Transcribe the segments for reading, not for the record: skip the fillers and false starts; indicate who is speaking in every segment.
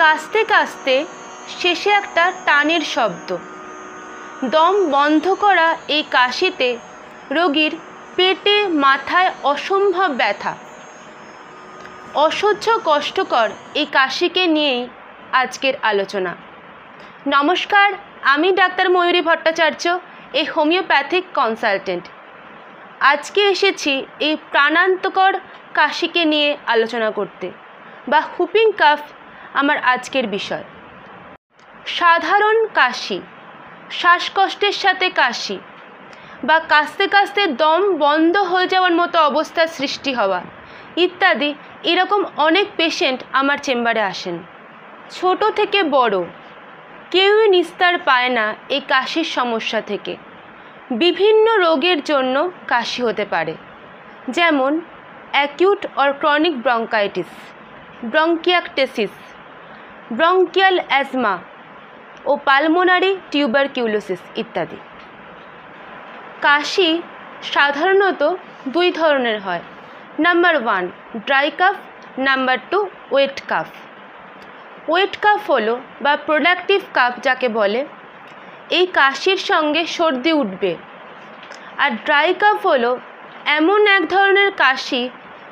Speaker 1: কাশতে কাশতে শেষে একটা টানের শব্দ। দম বন্ধ করা এই কাশিতে রোগীর পেটে মাথায় অসম্ভব ব্যথা। অসহ্য কষ্টকর এই কাশিকে নিয়েই আজকের আলোচনা। নমস্কার, আমি ডাক্তার ময়ূরী ভট্টাচার্য, এই হোমিওপ্যাথিক কনসালটেন্ট। আজকে এসেছি এই প্রাণান্তকর কাশিকে নিয়ে আলোচনা করতে, বা হুপিং কাফ আমার আজকের বিষয়। সাধারণ কাশি, শ্বাসকষ্টের সাথে কাশি, বা কাশতে কাশতে দম বন্ধ হয়ে যাওয়ার মতো অবস্থার সৃষ্টি হওয়া ইত্যাদি, এরকম অনেক পেশেন্ট আমার চেম্বারে আসেন। ছোট থেকে বড় কেউই নিস্তার পায় না এই কাশির সমস্যা থেকে। বিভিন্ন রোগের জন্য কাশি হতে পারে, যেমন acute or chronic bronchitis, bronchiectasis, bronchial asthma ও পালমোনারি টিউবারকিউলোসিস ইত্যাদি। কাশি সাধারণত দুই ধরনের হয়। Number 1 dry cough, number 2 wet cough. Wet cough হলো বা প্রোডাক্টিভ কাফ যাকে বলে, এই কাশির সঙ্গে সর্দি উঠবে। আর ড্রাই কাফ হলো এমন এক ধরনের কাশি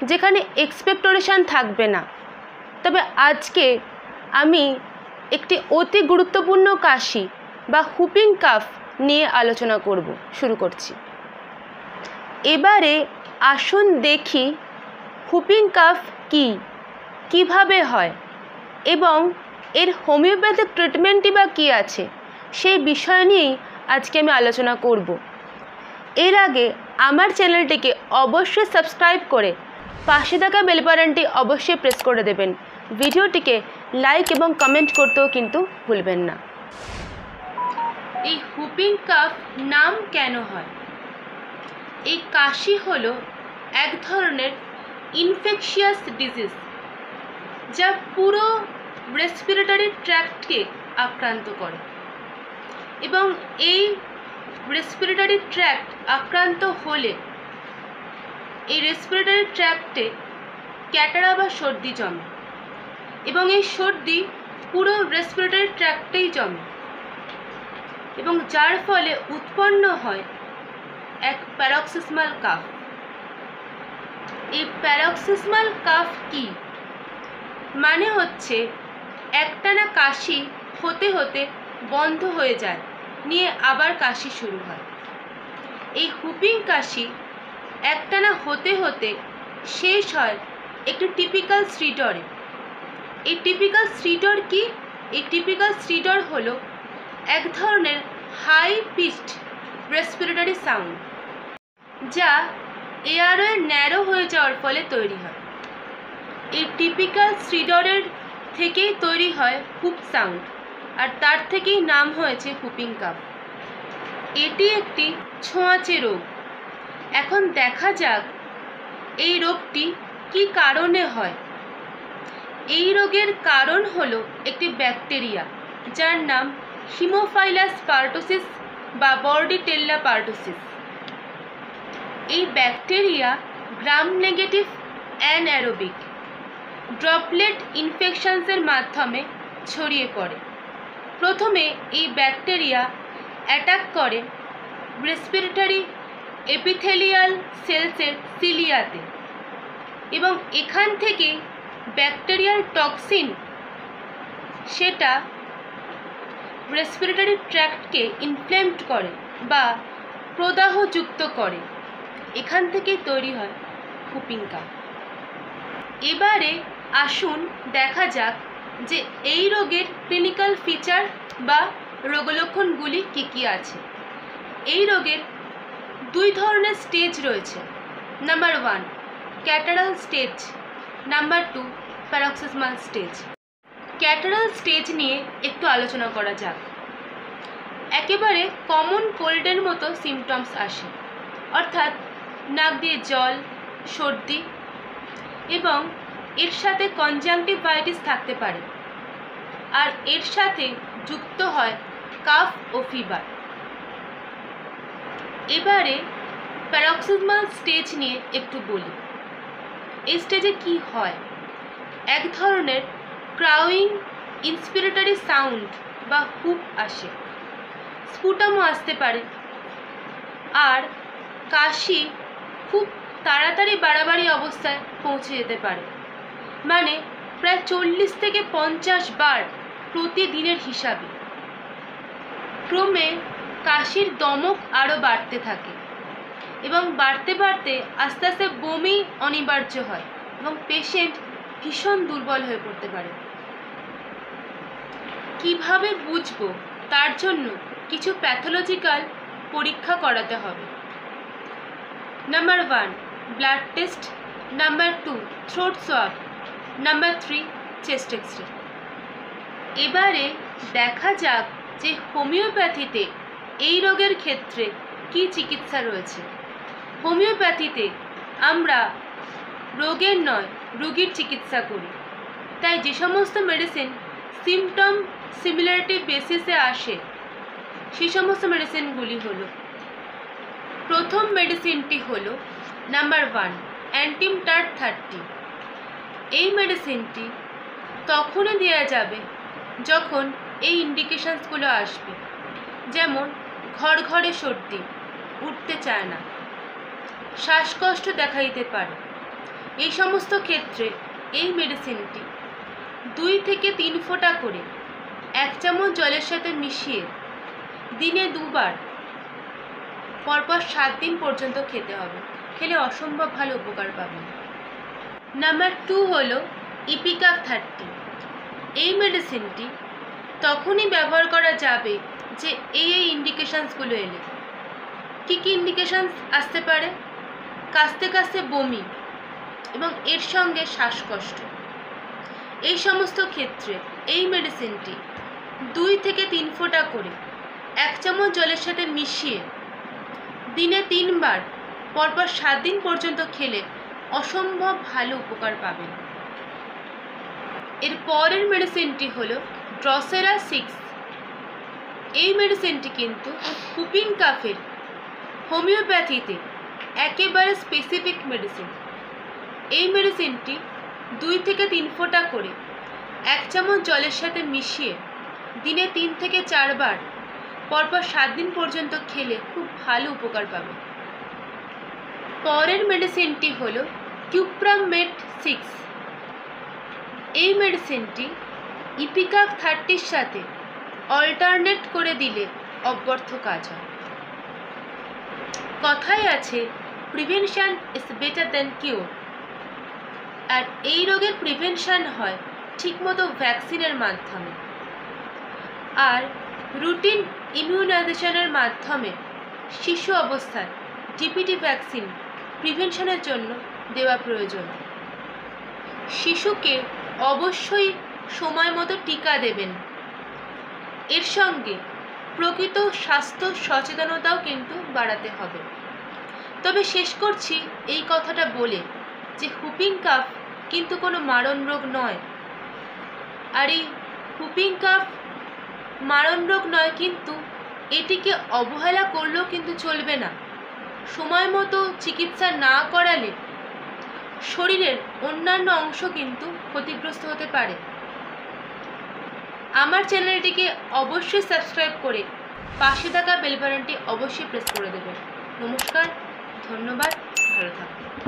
Speaker 1: যেখানে এক্সপেক্টোরেশন থাকবে না। তবে আজকে আমি একটি অতি গুরুত্বপূর্ণ কাশি বা হুপিং কাফ নিয়ে আলোচনা শুরু করছি। এবারে আসুন দেখি হুপিং কাফ কী, কীভাবে হয় এবং এর হোমিওপ্যাথিক ট্রিটমেন্টই বা কী আছে, সেই বিষয় নিয়েই আজকে আমি আলোচনা করব। এর আগে আমার চ্যানেলটিকে অবশ্যই সাবস্ক্রাইব করে পাশে থাকা বেল বাটনটি অবশ্যই প্রেস করে দেবেন। ভিডিওটিকে লাইক এবং কমেন্ট করতেও কিন্তু ভুলবেন না। এই হুপিং কাফ নাম কেন হয়? এই কাশি হলো এক ধরনের ইনফেকশিয়াস ডিজিজ, যা পুরো রেসপিরেটরি ট্র্যাক্টকে আক্রান্ত করে, এবং এই রেসপিরেটরি ট্র্যাক্ট আক্রান্ত হলে এই রেসপিরেটরি ট্র্যাক্টে ক্যাটারা বা সর্দি জমে, এবং এই সর্দি পুরো রেসপিরেটরি ট্র্যাক্টেই জমে, এবং যার ফলে উৎপন্ন হয় এক প্যারক্সিসমাল কাফ। এই প্যারক্সিসমাল কাফ কি? মানে হচ্ছে একটানা কাশি হতে হতে বন্ধ হয়ে যায়, নিয়ে আবার কাশি শুরু হয়। এই হুপিং কাশি একটানা হতে হতে শেষ হয় একটি টিপিক্যাল স্ট্রিটরে। এই টিপিক্যাল স্ট্রিটর কি? এই টিপিক্যাল স্ট্রিটর হলো এক ধরনের হাই পিচড রেসপিরেটরি সাউন্ড, যা এয়ারওয়ে ন্যারো হয়ে যাওয়ার ফলে তৈরি হয়। এই টিপিক্যাল স্ট্রিটরের থেকেই তৈরি হয় হুপ সাউন্ড, আর তার থেকেই নাম হয়েছে হুপিং কাফ। এটি একটি ছোঁয়াচে রোগ। এখন দেখা যাক এই রোগটি কী কারণে হয়। এই রোগের কারণ হলো একটি ব্যাকটেরিয়া, যার নাম হিমোফাইলাস পার্টোসিস বা বর্ডিটেল্লা পার্টোসিস। এই ব্যাকটেরিয়া গ্রাম নেগেটিভ অ্যানঅ্যারোবিক ড্রপলেট ইনফেকশনসের মাধ্যমে ছড়িয়ে পড়ে। প্রথমে এই ব্যাকটেরিয়া অ্যাটাক করে রেসপিরেটরি এপিথেলিয়াল সেলসের সিলিয়াতে, এবং এখান থেকে ব্যাকটেরিয়াল টক্সিন সেটা রেসপিরেটরি ট্র্যাক্টকে ইনফ্লেমড করে বা প্রদাহযুক্ত করে। এখান থেকেই তৈরি হয় হুপিং কাফ। এবারে আসুন দেখা যাক যে এই রোগের ক্লিনিক্যাল ফিচার বা রোগলক্ষণগুলি কী কী আছে। এই রোগের দুই ধরনের স্টেজ রয়েছে। Number 1 catarrhal stage, number 2 paroxysmal stage. Catarrhal stage নিয়ে একটু আলোচনা করা যাক। একেবারে কমন কোল্ডের মতো সিমটমস আসে, অর্থাৎ নাক দিয়ে জল, সর্দি, এবং এর সাথে কনজাংটিভাইটিস থাকতে পারে, আর এর সাথে যুক্ত হয় কাফ ও ফিভার। এবারে প্যারক্সিসমাল স্টেজ নিয়ে একটু বলি। এই স্টেজে কি হয়? এক ধরনের ক্রাউইং ইন্সপিরেটরি সাউন্ড বা হুপ আসে, স্পুটামও আসতে পারে, আর কাশি খুব তাড়াতাড়ি বাড়াবাড়ি অবস্থায় পৌঁছে যেতে পারে, মানে প্রায় 40 থেকে 50 বার প্রতিদিনের হিসাবে। ক্রমে কাশির দমক আরও বাড়তে থাকে এবং বাড়তে বাড়তে আস্তে আস্তে বমি অনিবার্য হয় এবং পেশেন্ট ভীষণ দুর্বল হয়ে পড়তে পারে। কিভাবে বুঝবো? তার জন্য কিছু প্যাথোলজিক্যাল পরীক্ষা করাতে হবে। Number 1 blood test, number 2 throat swab, number 3 chest X ray. এবারে দেখা যাক যে হোমিওপ্যাথিতে এই রোগের ক্ষেত্রে কি চিকিৎসা রয়েছে। হোমিওপ্যাথিতে আমরা রোগের নয় রোগীর চিকিৎসা করি, তাই যে সমস্ত মেডিসিন সিমটম সিমিলারিটি বেসিসে আসে সেই সমস্ত মেডিসিনগুলি হলো, প্রথম মেডিসিনটি হলো নাম্বার 1 অ্যান্টিমটার 30। এই মেডিসিনটি তখনই দেওয়া যাবে যখন এই ইন্ডিকেশনসগুলো আসবে, যেমন ঘর ঘরে সর্দি, উঠতে চায় না, শ্বাসকষ্ট দেখা দিতে পারে। এই সমস্ত ক্ষেত্রে এই মেডিসিনটি 2 থেকে 3 ফোঁটা করে 1 চামচ জলের সাথে মিশিয়ে দিনে 2 বার পরপর 7 দিন পর্যন্ত খেতে হবে। খেলে অসম্ভব ভালো উপকার পাবেন। নাম্বার 2 হলো ইপিকাক 30। এই মেডিসিনটি তখনই ব্যবহার করা যাবে যে এই ইন্ডিকেশনসগুলো এলে। কী কী ইন্ডিকেশনস আসতে পারে? কাশতে কাশতে বমি এবং এর সঙ্গে শ্বাসকষ্ট। এই সমস্ত ক্ষেত্রে এই মেডিসিনটি 2 থেকে 3 ফোঁটা করে 1 চামচ জলের সাথে মিশিয়ে দিনে 3 বার পরপর 7 দিন পর্যন্ত খেলে অসম্ভব ভালো উপকার পাবেন। এর পরের মেডিসিনটি হলো ড্রসেরা 6। এই মেডিসিনটি কিন্তু হুপিং কাফের হোমিওপ্যাথিতে একেবারে স্পেসিফিক মেডিসিন। এই মেডিসিনটি 2 থেকে 3 ফোঁটা করে 1 চামচ জলের সাথে মিশিয়ে দিনে 3 থেকে 4 বার পরপর 7 দিন পর্যন্ত খেলে খুব ভালো উপকার পাবে। পরের মেডিসিনটি হলো কিউপ্রামেট 6। এই মেডিসিনটি ইপিকাক 30-র সাথে অল্টারনেট করে দিলে অব্যর্থ কাজ হয়। কথাই আছে prevention is better than cure. আর এই রোগের প্রিভেনশন হয় ঠিকমতো ভ্যাকসিনের মাধ্যমে আর রুটিন ইমিউনাইজেশনের মাধ্যমে। শিশু অবস্থায় ডিপিটি ভ্যাকসিন প্রিভেনশনের জন্য দেওয়া প্রয়োজন। শিশুকে অবশ্যই সময় মতো টিকা দেবেন। এর সঙ্গে প্রকৃত স্বাস্থ্য সচেতনতাও কিন্তু বাড়াতে হবে। তবে শেষ করছি এই কথাটা বলে যে হুপিং কাফ কিন্তু কোনো মারণ রোগ নয়। আর এই হুপিং কাফ মারণ রোগ নয়, কিন্তু এটিকে অবহেলা করলেও কিন্তু চলবে না। সময় মতো চিকিৎসা না করালে শরীরের অন্যান্য অংশ কিন্তু ক্ষতিগ্রস্ত হতে পারে। আমার চ্যানেলটিকে অবশ্যই সাবস্ক্রাইব করে পাশে থাকা বেল বাটনটি অবশ্যই প্রেস করে দেবেন। নমস্কার, ধন্যবাদ, ভালো থাকুন।